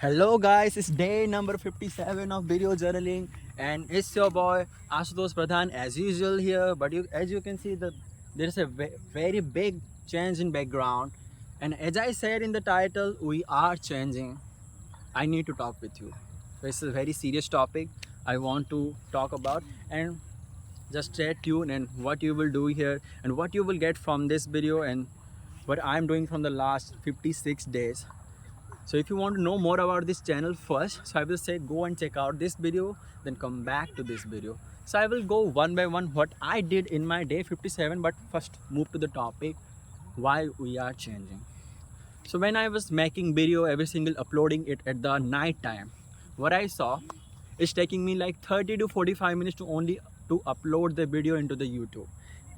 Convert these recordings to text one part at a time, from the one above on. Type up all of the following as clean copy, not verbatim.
Hello guys, it's day number 57 of video journaling and it's your boy Ashutosh Pradhan as usual here, but as you can see there's a very big change in background, and as I said in the title, we are changing. I need to talk with you. This is a very serious topic I want to talk about, and just stay tuned and what you will do here and what you will get from this video and what I'm doing from the last 56 days. So if you want to know more about this channel first, so I will say go and check out this video, then come back to this video. So I will go one by one what I did in my day 57, but first move to the topic why we are changing. So when I was making video, every single uploading it at the night time, what I saw is taking me like 30 to 45 minutes to only to upload the video into the YouTube.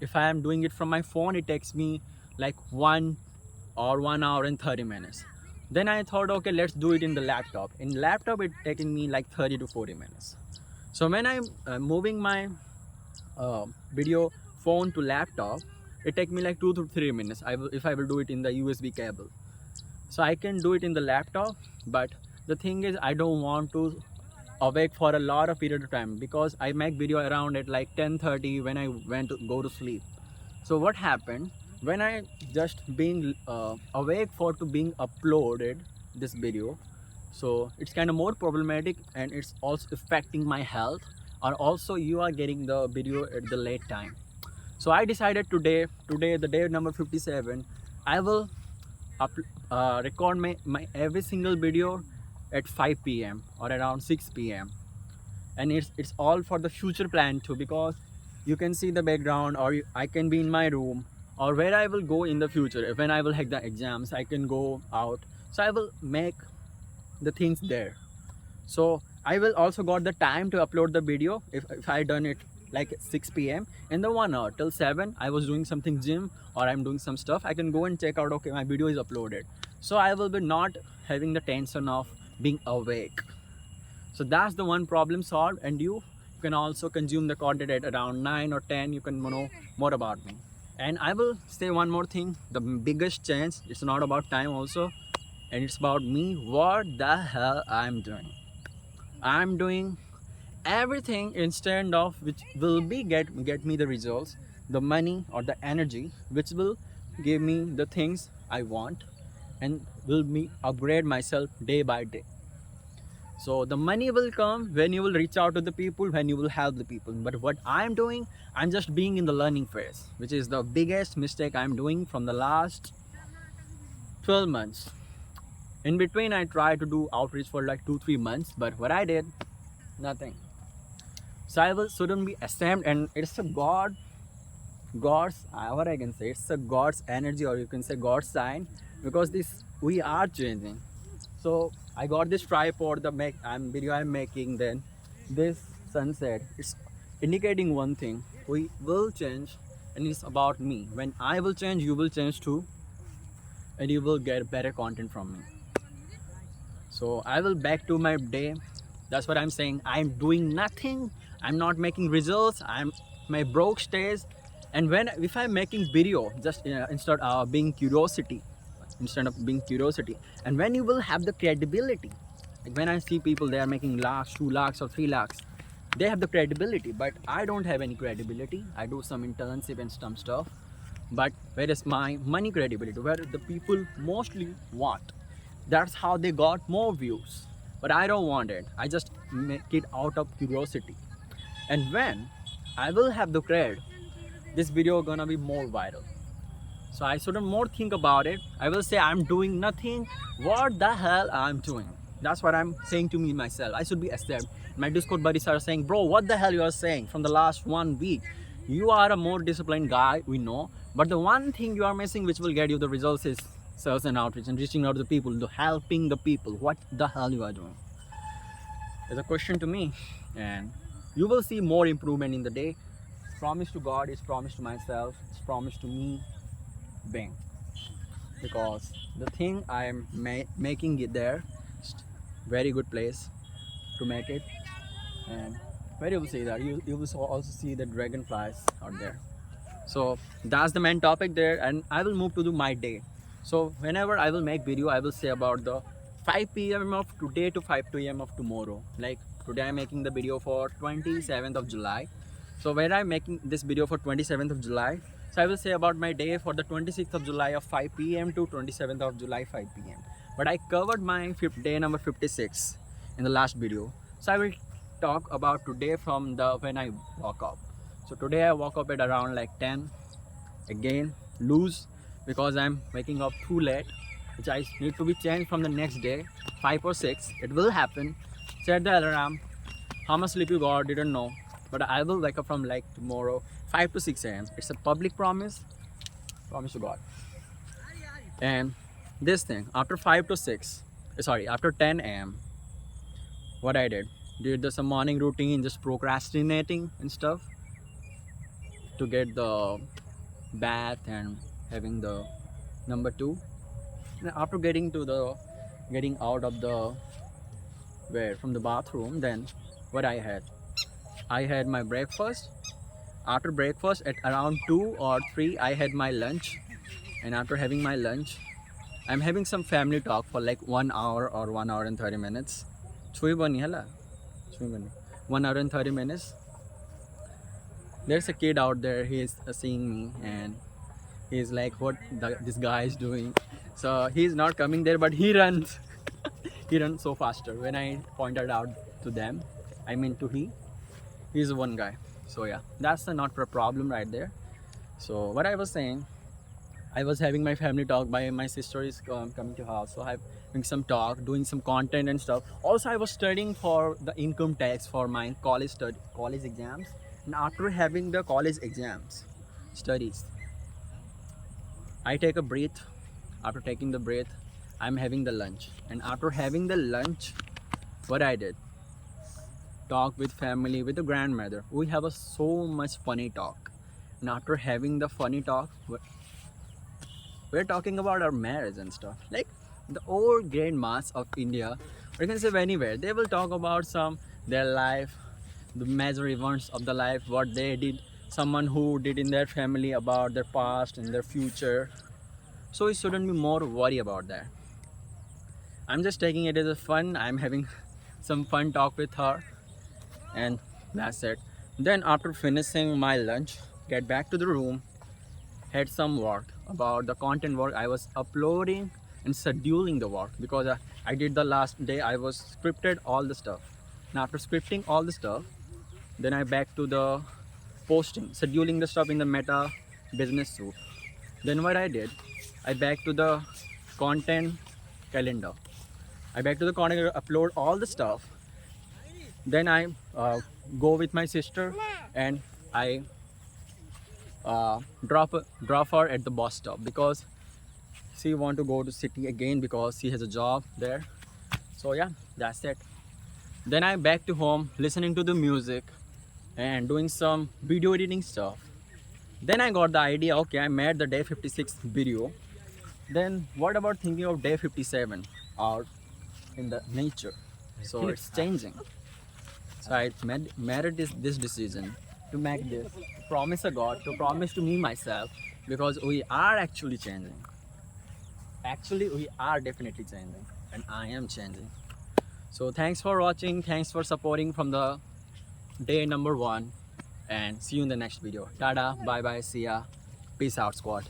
If I am doing it from my phone, it takes me like 1 hour and 30 minutes. Then I thought, okay, let's do it in the laptop. In laptop, it taking me like 30 to 40 minutes. So when I'm moving my video phone to laptop, it take me like 2 to 3 minutes. If I will do it in the USB cable. So I can do it in the laptop, but the thing is, I don't want to awake for a lot of period of time because I make video around at like 10:30 when I went to go to sleep. So what happened when I just being awake for to being uploaded this video? So it's kind of more problematic and it's also affecting my health, or also you are getting the video at the late time. So I decided today the day number 57, I will record my every single video at 5 p.m. or around 6 p.m. and it's all for the future plan too, because you can see the background, or I can be in my room, or where I will go in the future. When I will have the exams, I can go out, so I will make the things there. So I will also got the time to upload the video. If I done it like 6 p.m. in the 1 hour till 7, I was doing something gym or I'm doing some stuff, I can go and check out, okay, my video is uploaded. So I will be not having the tension of being awake. So that's the one problem solved, and you can also consume the content at around 9 or 10. You can know more about me. And I will say one more thing, the biggest change, it's not about time also, and it's about me. What the hell I'm doing everything instead of which will be get me the results, the money or the energy which will give me the things I want and will me upgrade myself day by day. So the money will come when you will reach out to the people, when you will help the people. But what I'm doing, I'm just being in the learning phase, which is the biggest mistake I'm doing from the last 12 months. In between, I tried to do outreach for like 2-3 months, but what I did, nothing. So shouldn't be ashamed, and it's a God's, what I can say, it's a God's energy, or you can say God's sign, because this we are changing. So I got this tripod, the video I'm making. Then this sunset, it's indicating one thing: we will change, and it's about me. When I will change, you will change too, and you will get better content from me. So I will back to my day. That's what I'm saying. I'm doing nothing. I'm not making results. My broke stays. And if I'm making video, just instead of being curiosity, and when you will have the credibility, like when I see people, they are making lakhs, 2 lakhs or 3 lakhs, they have the credibility, but I don't have any credibility. I do some internship and some stuff, but where is my money credibility, where the people mostly want? That's how they got more views, but I don't want it. I just make it out of curiosity. And when I will have the cred, this video gonna be more viral. So I shouldn't more think about it. I will say I'm doing nothing. What the hell I'm doing? That's what I'm saying to me myself. I should be accepted. My Discord buddies are saying, bro, what the hell you are saying from the last 1 week? You are a more disciplined guy, we know. But the one thing you are missing which will get you the results is sales and outreach and reaching out to the people, helping the people. What the hell you are doing? It's a question to me. And you will see more improvement in the day. Promise to God is promise to myself. It's promise to me. Bang. Because the thing I am making it there, very good place to make it. And where you will see that, you will also see the dragonflies out there. So that's the main topic there, and I will move to my day. So whenever I will make video, I will say about the 5 p.m. of today to 5 p.m. of tomorrow. Like today I'm making the video for 27th of July. So when I'm making this video for 27th of July, so I will say about my day for the 26th of July of 5 p.m. to 27th of July 5 p.m. But I covered my day number 56 in the last video. So I will talk about today from the when I woke up. So today I woke up at around like 10. Again, lose because I'm waking up too late, which I need to be changed from the next day, 5 or 6. It will happen. Set the alarm. How much sleep you got, didn't know. But I will wake up from like tomorrow, 5 to 6 a.m. It's a public promise. Promise to God. And this thing, after 5 to 6, sorry, after 10 a.m., what I did some morning routine, just procrastinating and stuff to get the bath and having the number 2. And after getting out of the from the bathroom, then what I had my breakfast. After breakfast at around 2 or 3 I had my lunch, and after having my lunch I'm having some family talk for like 1 hour or 1 hour and 30 minutes. 1 hour and 30 minutes. There's a kid out there, he is seeing me and he's like, what this guy is doing. So he's not coming there, but he runs. He runs so faster when I pointed out to them. I mean to he's one guy. So yeah, that's the not a problem right there. So what I was saying, I was having my family talk. My sister is coming to house, so I'm having some talk, doing some content and stuff. Also I was studying for the income tax for my college exams. And after having the college exams studies, I take a breath. After taking the breath, I'm having the lunch. And after having the lunch, what I did, talk with family, with the grandmother. We have so much funny talk. And after having the funny talk, we're talking about our marriage and stuff. Like the old grandmas of India, or you can say anywhere, they will talk about their life, the major events of the life, what they did, someone who did in their family, about their past and their future. So we shouldn't be more worried about that. I'm just taking it as a fun. I'm having some fun talk with her, and that's it. Then after finishing my lunch, get back to the room, had some work about the content work I was uploading and scheduling the work, because I did the last day, I was scripted all the stuff. And after scripting all the stuff, then I back to the posting, scheduling the stuff in the Meta Business Suite. Then what I did, I back to the content calendar. I back to the content, upload all the stuff. Then I go with my sister and I drop her at the bus stop, because she want to go to city again because she has a job there. So yeah, that's it. Then I back to home, listening to the music and doing some video editing stuff. Then I got the idea, okay, I made the day 56 video. Then what about thinking of day 57 out in the nature? So it's changing. So I made this decision to make this promise of God, to promise to me myself, because we are actually changing. Actually, we are definitely changing, and I am changing. So thanks for watching, thanks for supporting from the day number 1, and see you in the next video. Tada, bye bye, see ya, peace out, squad.